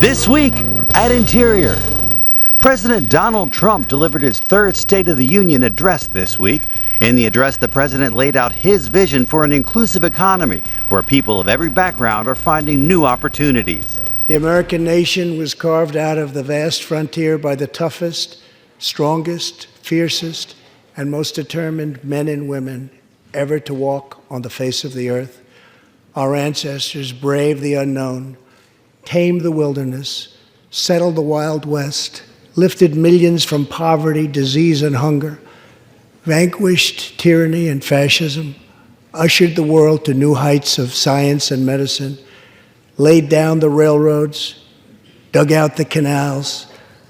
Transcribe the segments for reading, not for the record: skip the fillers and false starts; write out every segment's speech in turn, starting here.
This week at Interior, President Donald Trump delivered his third State of the Union address this week. In the address, the president laid out his vision for an inclusive economy where people of every background are finding new opportunities. The American nation was carved out of the vast frontier by the toughest, strongest, fiercest, and most determined men and women ever to walk on the face of the earth. Our ancestors braved the unknown, tamed the wilderness, settled the Wild West, lifted millions from poverty, disease, and hunger, vanquished tyranny and fascism, ushered the world to new heights of science and medicine, laid down the railroads, dug out the canals,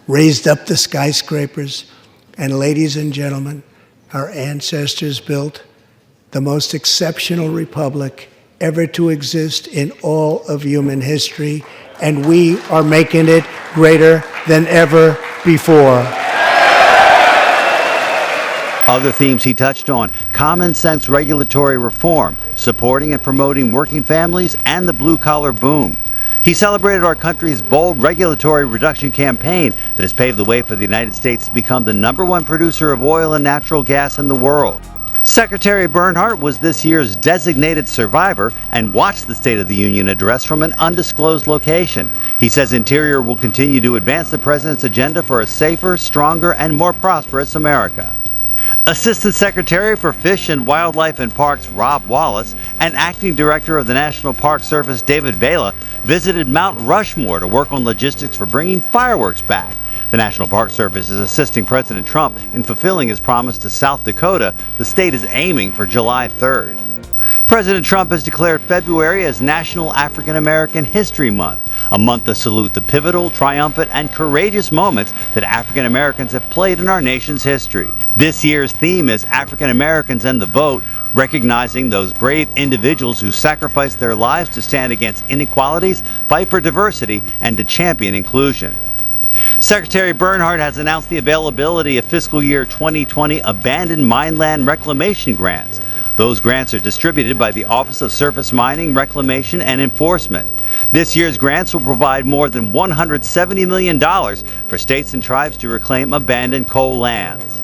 raised up the skyscrapers, and ladies and gentlemen, our ancestors built the most exceptional republic ever to exist in all of human history, and we are making it greater than ever before. Other themes he touched on: common sense regulatory reform, supporting and promoting working families, and the blue-collar boom. He celebrated our country's bold regulatory reduction campaign that has paved the way for the United States to become the #1 producer of oil and natural gas in the world. Secretary Bernhardt was this year's designated survivor and watched the State of the Union address from an undisclosed location. He says Interior will continue to advance the president's agenda for a safer, stronger, and more prosperous America. Assistant Secretary for Fish and Wildlife and Parks Rob Wallace and Acting Director of the National Park Service David Vela visited Mount Rushmore to work on logistics for bringing fireworks back. The National Park Service is assisting President Trump in fulfilling his promise to South Dakota. The state is aiming for July 3rd. President Trump has declared February as National African American History Month, a month to salute the pivotal, triumphant, and courageous moments that African Americans have played in our nation's history. This year's theme is African Americans and the Vote, recognizing those brave individuals who sacrificed their lives to stand against inequalities, fight for diversity, and to champion inclusion. Secretary Bernhardt has announced the availability of fiscal year 2020 abandoned mineland reclamation grants. Those grants are distributed by the Office of Surface Mining, Reclamation, and Enforcement. This year's grants will provide more than $170 million for states and tribes to reclaim abandoned coal lands.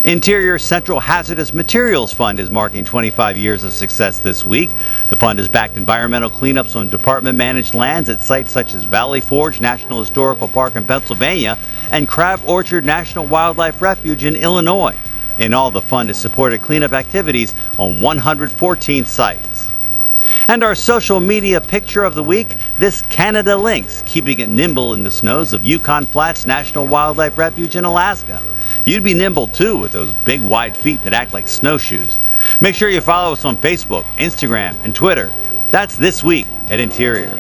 Interior Central Hazardous Materials Fund is marking 25 years of success this week. The fund has backed environmental cleanups on department-managed lands at sites such as Valley Forge National Historical Park in Pennsylvania and Crab Orchard National Wildlife Refuge in Illinois. In all, the fund has supported cleanup activities on 114 sites. And our social media picture of the week, this Canada lynx, keeping it nimble in the snows of Yukon Flats National Wildlife Refuge in Alaska. You'd be nimble too with those big wide feet that act like snowshoes. Make sure you follow us on Facebook, Instagram, and Twitter. That's This Week at Interior.